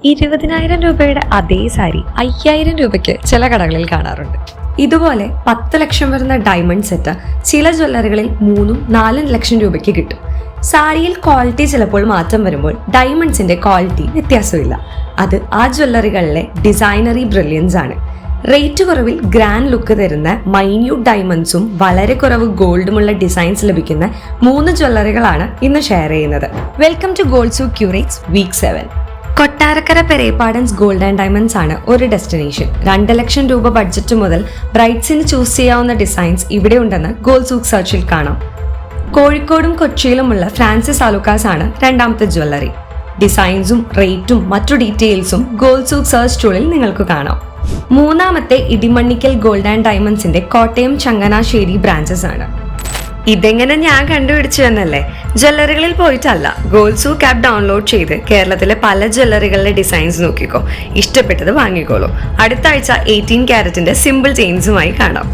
20,000 രൂപയുടെ അതേ സാരി 5,000 രൂപയ്ക്ക് ചില കടകളിൽ കാണാറുണ്ട്. ഇതുപോലെ 10 ലക്ഷം വരുന്ന ഡയമണ്ട് സെറ്റ് ചില ജ്വല്ലറികളിൽ 3-4 ലക്ഷം രൂപയ്ക്ക് കിട്ടും. സാരിയിൽ ക്വാളിറ്റി ചിലപ്പോൾ മാറ്റം വരുമ്പോൾ ഡയമണ്ട്സിന്റെ ക്വാളിറ്റി വ്യത്യാസമില്ല. അത് ആ ജ്വല്ലറികളിലെ ഡിസൈനറി ബ്രില്യൻസ് ആണ്. റേറ്റ് കുറവിൽ ഗ്രാൻഡ് ലുക്ക് തരുന്ന മൈന്യൂട്ട് ഡയമണ്ട്സും വളരെ കുറവ് ഗോൾഡുമുള്ള ഡിസൈൻസ് ലഭിക്കുന്ന 3 ജ്വല്ലറികളാണ് ഇന്ന് ഷെയർ ചെയ്യുന്നത്. Welcome to gold souk curates week 7. Kottarakkara Perepadans gold and diamonds ആണ് ഒരു ഡെസ്റ്റിനേഷൻ. 2 ലക്ഷം രൂപ ബഡ്ജറ്റ് മുതൽ ബ്രൈഡ്സിന് ചൂസ് ചെയ്യാവുന്ന ഡിസൈൻസ് ഇവിടെ ഉണ്ടെന്ന് ഗോൾഡ് സൂക്ക് സെർച്ചിൽ കാണാം. കോഴിക്കോടും കൊച്ചിയിലുമുള്ള ഫ്രാൻസിസ് ആലുക്കാസ് ആണ് രണ്ടാമത്തെ ജ്വല്ലറി. ഡിസൈൻസും റേറ്റും മറ്റു ഡീറ്റെയിൽസും ഗോൾഡ് സൂക്ക് സെർച്ച് ടൂളിൽ നിങ്ങൾക്ക് കാണാം. മൂന്നാമത്തെ ഇടിമണ്ണിക്കൽ ഗോൾഡ് ആൻഡ് ഡയമണ്ട്സിന്റെ കോട്ടയം ചങ്ങനാശ്ശേരി ബ്രാഞ്ചസ് ആണ്. ഇതെങ്ങനെ ഞാൻ കണ്ടുപിടിച്ചു എന്നല്ലേ? ജ്വല്ലറികളിൽ പോയിട്ടല്ല, ഗോൾഡ് സൂക്ക് ആപ്പ് ഡൗൺലോഡ് ചെയ്ത് കേരളത്തിലെ പല ജ്വല്ലറികളിലെ ഡിസൈൻസ് നോക്കിക്കോ. ഇഷ്ടപ്പെട്ടത് വാങ്ങിക്കോളൂ. അടുത്ത ആഴ്ച 18 ക്യാരറ്റിന്റെ സിമ്പിൾ ചെയിൻസുമായി കാണാം.